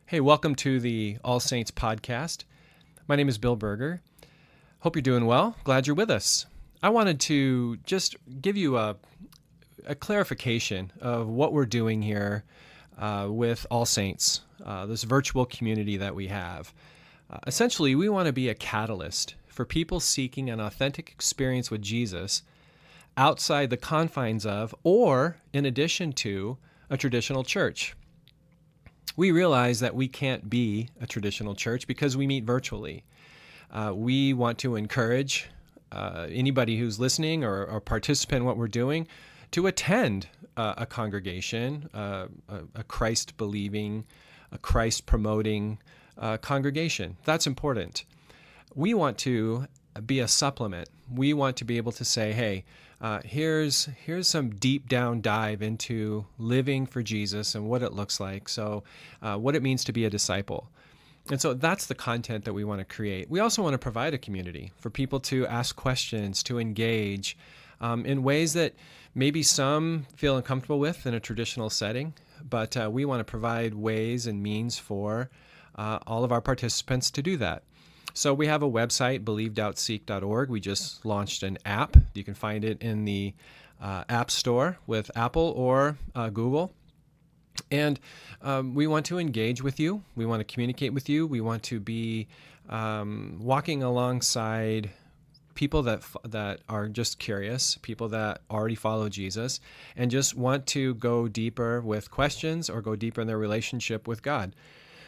Hey, welcome to the All Saints podcast. My name is Bill Berger. Hope you're doing well. Glad you're with us. I wanted to just give you a clarification of what we're doing here with All Saints, this virtual community that we have. Essentially, we want to be a catalyst for people seeking an authentic experience with Jesus outside the confines of, or in addition to, a traditional church. We realize that we can't be a traditional church because we meet virtually. We want to encourage anybody who's listening or participant in what we're doing to attend a congregation, a Christ-believing, a Christ-promoting congregation. That's important. We want to be a supplement. We want to be able to say, hey, here's some deep down dive into living for Jesus and what it looks like. So what it means to be a disciple. And so that's the content that we want to create. We also want to provide a community for people to ask questions, to engage in ways that maybe some feel uncomfortable with in a traditional setting, but we want to provide ways and means for all of our participants to do that. So we have a website, believedoubtseek.org. We just launched an app. You can find it in the App Store with Apple or Google. And we want to engage with you. We want to communicate with you. We want to be walking alongside people that are just curious, people that already follow Jesus, and just want to go deeper with questions or go deeper in their relationship with God.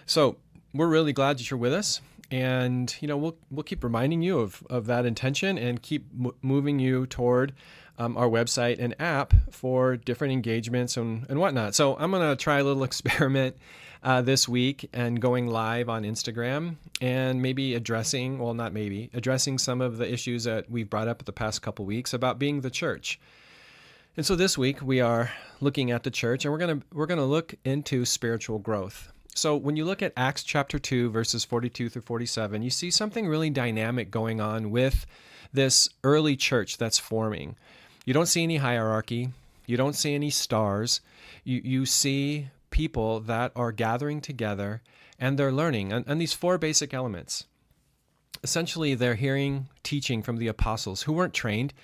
So we're really glad that you're with us. And, we'll keep reminding you of that intention and keep moving you toward our website and app for different engagements and whatnot. So I'm going to try a little experiment this week and going live on Instagram and maybe addressing some of the issues that we've brought up the past couple weeks about being the church. And so this week we are looking at the church, and we're going to look into spiritual growth. So when you look at Acts chapter 2, verses 42 through 47, you see something really dynamic going on with this early church that's forming. You don't see any hierarchy. You don't see any stars. You see people that are gathering together and they're learning on these four basic elements. Essentially, they're hearing teaching from the apostles who weren't trained.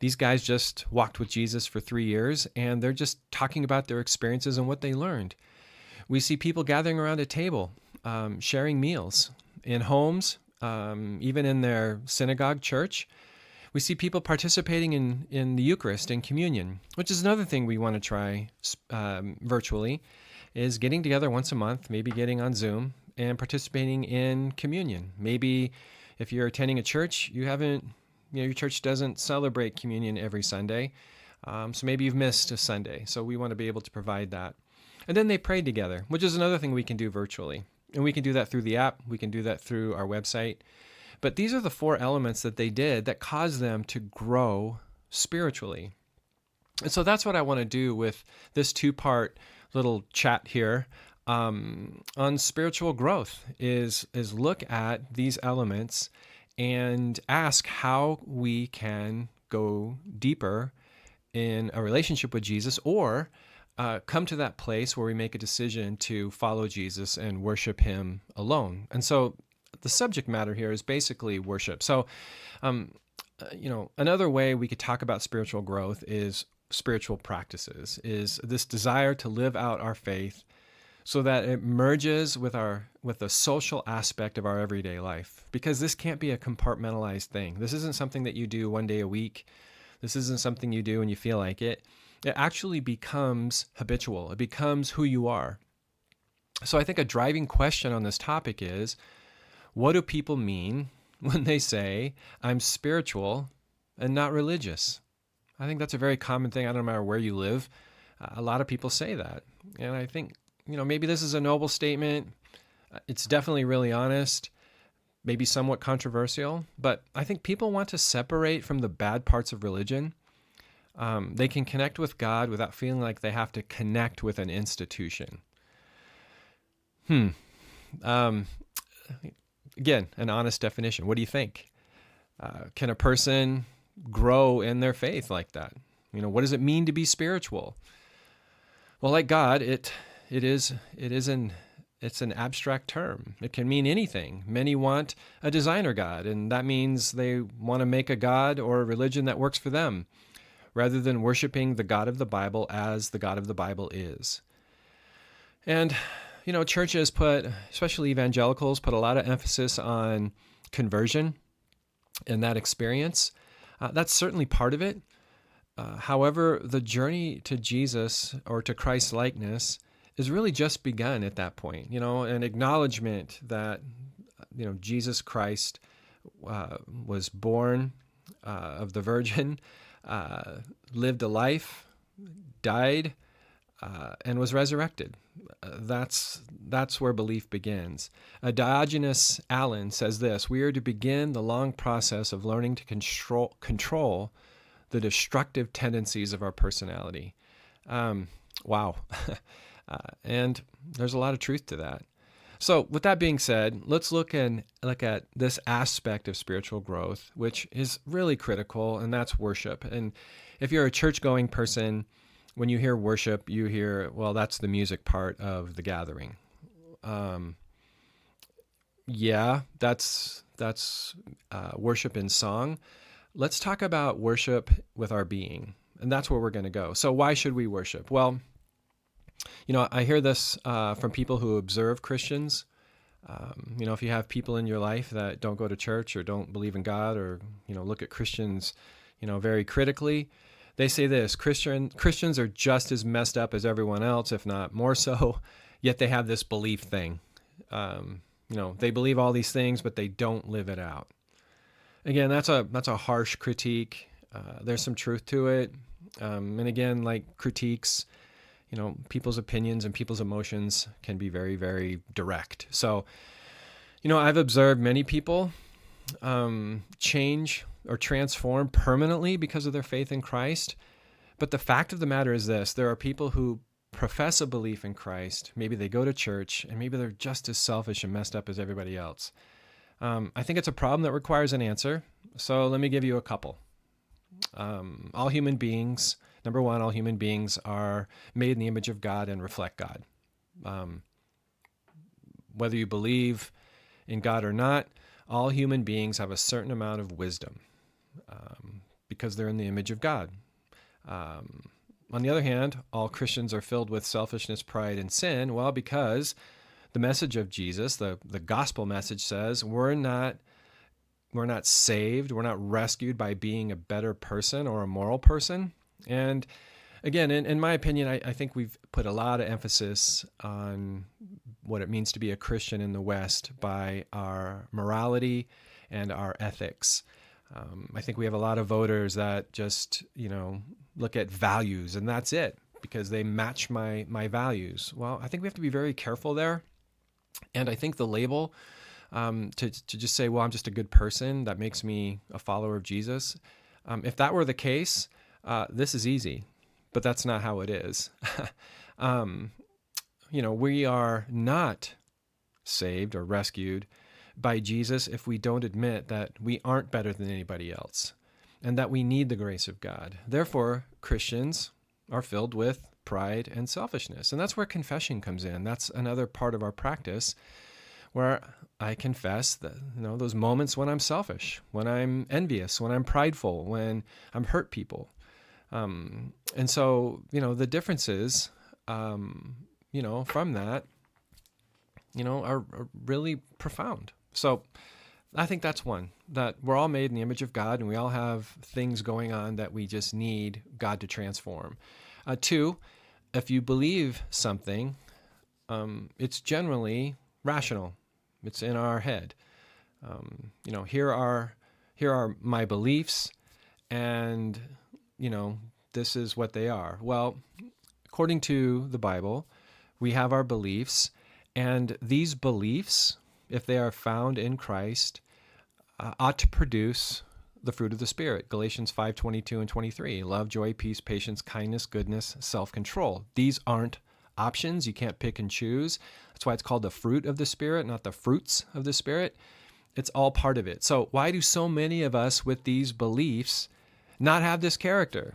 These guys just walked with Jesus for 3 years, and they're just talking about their experiences and what they learned. We see people gathering around a table, sharing meals in homes, even in their synagogue church. We see people participating in the Eucharist and communion, which is another thing we want to try virtually, is getting together once a month, maybe getting on Zoom and participating in communion. Maybe if you're attending a church, your church doesn't celebrate communion every Sunday, so maybe you've missed a Sunday. So we want to be able to provide that. And then they prayed together, which is another thing we can do virtually. And we can do that through the app. We can do that through our website. But these are the four elements that they did that caused them to grow spiritually. And so that's what I want to do with this two-part little chat here on spiritual growth is look at these elements and ask how we can go deeper in a relationship with Jesus, or come to that place where we make a decision to follow Jesus and worship him alone. And so the subject matter here is basically worship. So, another way we could talk about spiritual growth is spiritual practices, is this desire to live out our faith so that it merges with the social aspect of our everyday life. Because this can't be a compartmentalized thing. This isn't something that you do one day a week. This isn't something you do when you feel like it. It actually becomes habitual. It becomes who you are. So I think a driving question on this topic is, what do people mean when they say, I'm spiritual and not religious? I think that's a very common thing. I don't matter where you live. A lot of people say that. And I think, maybe this is a noble statement. It's definitely really honest, maybe somewhat controversial, but I think people want to separate from the bad parts of religion. They can connect with God without feeling like they have to connect with an institution. Again, an honest definition. What do you think? Can a person grow in their faith like that? What does it mean to be spiritual? Well, like God, it is an it's an abstract term. It can mean anything. Many want a designer God, and that means they want to make a God or a religion that works for them, rather than worshiping the God of the Bible as the God of the Bible is. And, churches especially evangelicals, put a lot of emphasis on conversion and that experience. That's certainly part of it. However, the journey to Jesus or to Christ's likeness is really just begun at that point. An acknowledgement that, Jesus Christ was born of the Virgin, lived a life, died, and was resurrected. That's where belief begins. Diogenes Allen says this: we are to begin the long process of learning to control the destructive tendencies of our personality. Wow. And there's a lot of truth to that. So with that being said, let's look at this aspect of spiritual growth, which is really critical, and that's worship. And if you're a church-going person, when you hear worship, you hear, well, that's the music part of the gathering. Yeah, that's worship in song. Let's talk about worship with our being, and that's where we're going to go. So why should we worship? Well, I hear this from people who observe Christians. If you have people in your life that don't go to church or don't believe in God, or, look at Christians, very critically, they say this: Christians are just as messed up as everyone else, if not more so, yet they have this belief thing. They believe all these things, but they don't live it out. Again, that's a harsh critique. There's some truth to it. And again, like critiques, people's opinions and people's emotions can be very, very direct. So, I've observed many people change or transform permanently because of their faith in Christ. But the fact of the matter is this: there are people who profess a belief in Christ. Maybe they go to church, and maybe they're just as selfish and messed up as everybody else. I think it's a problem that requires an answer. So let me give you a couple. All human beings, number one, all human beings are made in the image of God and reflect God. Whether you believe in God or not, all human beings have a certain amount of wisdom because they're in the image of God. On the other hand, all Christians are filled with selfishness, pride, and sin. Well, because the message of Jesus, the gospel message, says we're not saved, we're not rescued by being a better person or a moral person. And again, in my opinion, I think we've put a lot of emphasis on what it means to be a Christian in the West by our morality and our ethics. I think we have a lot of voters that just, look at values and that's it, because they match my values. Well, I think we have to be very careful there. And I think the label to just say, well, I'm just a good person, that makes me a follower of Jesus. If that were the case, this is easy, but that's not how it is. We are not saved or rescued by Jesus if we don't admit that we aren't better than anybody else and that we need the grace of God. Therefore, Christians are filled with pride and selfishness. And that's where confession comes in. That's another part of our practice where I confess that, those moments when I'm selfish, when I'm envious, when I'm prideful, when I'm hurt people. And so, the differences, from that, are really profound. So I think that's one, that we're all made in the image of God and we all have things going on that we just need God to transform. Two, if you believe something, it's generally rational. It's in our head. Here are my beliefs, and, this is what they are. Well, according to the Bible, we have our beliefs, and these beliefs, if they are found in Christ, ought to produce the fruit of the Spirit. Galatians 5:22 and 23. Love, joy, peace, patience, kindness, goodness, self-control. These aren't options. You can't pick and choose. That's why it's called the fruit of the Spirit, not the fruits of the Spirit. It's all part of it. So why do so many of us with these beliefs not have this character?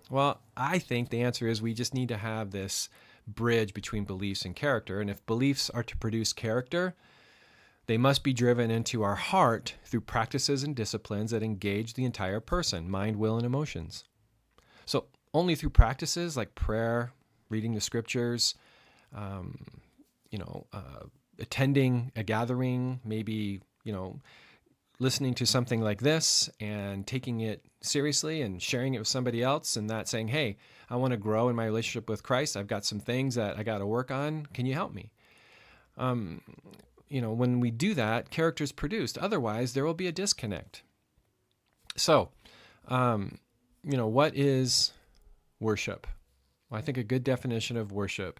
Well, I think the answer is we just need to have this bridge between beliefs and character. And if beliefs are to produce character, they must be driven into our heart through practices and disciplines that engage the entire person, mind, will, and emotions. So only through practices like prayer, reading the scriptures, attending a gathering, maybe, listening to something like this and taking it seriously and sharing it with somebody else, and that saying, hey, I want to grow in my relationship with Christ. I've got some things that I got to work on. Can you help me? When we do that, character is produced. Otherwise, there will be a disconnect. So, what is worship? Well, I think a good definition of worship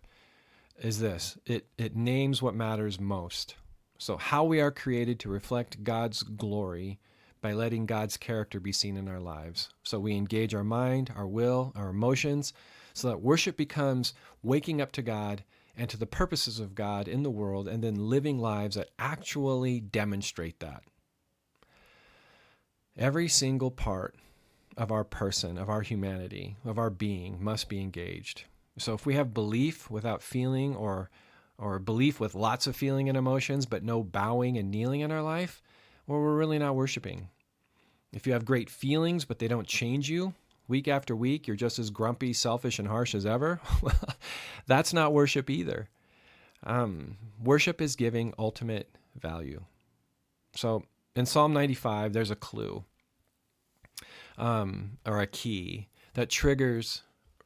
is this. It names what matters most. So how we are created to reflect God's glory by letting God's character be seen in our lives. So we engage our mind, our will, our emotions, so that worship becomes waking up to God and to the purposes of God in the world, and then living lives that actually demonstrate that. Every single part of our person, of our humanity, of our being must be engaged. So if we have belief without feeling, or belief with lots of feeling and emotions, but no bowing and kneeling in our life, well, we're really not worshiping. If you have great feelings, but they don't change you, week after week, you're just as grumpy, selfish, and harsh as ever, well, that's not worship either. Worship is giving ultimate value. So in Psalm 95, there's a clue, or a key that triggers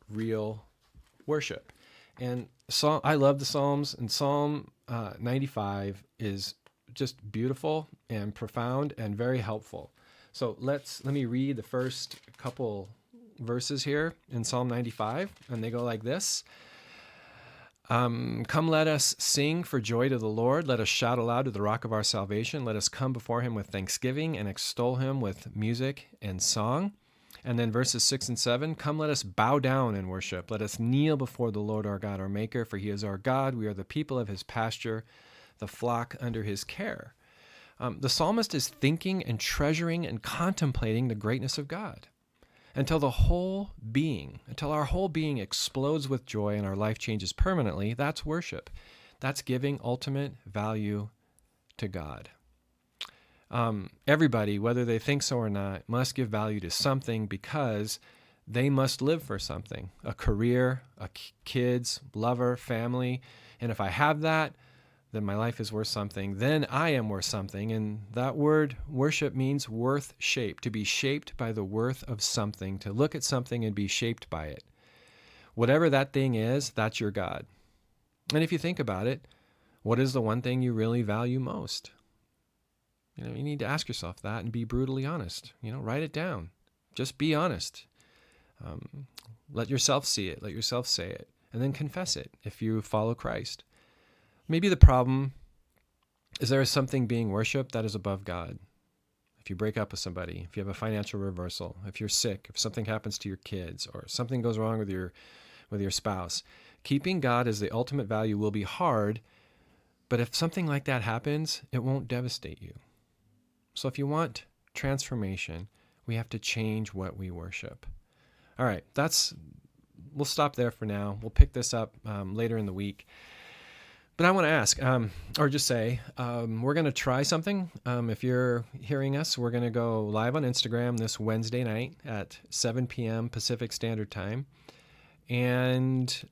real worship. And I love the Psalms, and Psalm 95 is just beautiful and profound and very helpful. So let me read the first couple verses here in Psalm 95, and they go like this. Come, let us sing for joy to the Lord. Let us shout aloud to the rock of our salvation. Let us come before him with thanksgiving and extol him with music and song. And then verses 6 and 7, come, let us bow down and worship. Let us kneel before the Lord our God, our Maker, for he is our God. We are the people of his pasture, the flock under his care. The psalmist is thinking and treasuring and contemplating the greatness of God until our whole being explodes with joy and our life changes permanently. That's worship. That's giving ultimate value to God. Everybody, whether they think so or not, must give value to something because they must live for something, a career, kids, lover, family. And if I have that, then my life is worth something. Then I am worth something. And that word worship means worth shaped, to be shaped by the worth of something, to look at something and be shaped by it. Whatever that thing is, that's your God. And if you think about it, what is the one thing you really value most? You need to ask yourself that and be brutally honest. Write it down. Just be honest. Let yourself see it. Let yourself say it. And then confess it if you follow Christ. Maybe the problem is there is something being worshipped that is above God. If you break up with somebody, if you have a financial reversal, if you're sick, if something happens to your kids, or something goes wrong with your spouse, keeping God as the ultimate value will be hard, but if something like that happens, it won't devastate you. So if you want transformation, we have to change what we worship. All right, we'll stop there for now. We'll pick this up later in the week. But I want to ask, or just say, we're going to try something. If you're hearing us, we're going to go live on Instagram this Wednesday night at 7 p.m. Pacific Standard Time, and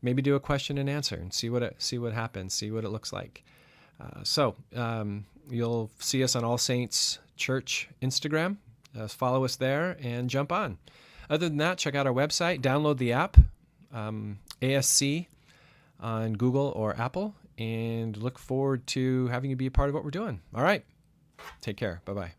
maybe do a question and answer and see what happens, see what it looks like. So you'll see us on All Saints Church Instagram. Follow us there and jump on. Other than that, check out our website, download the app, ASC, on Google or Apple, and look forward to having you be a part of what we're doing. All right. Take care. Bye-bye.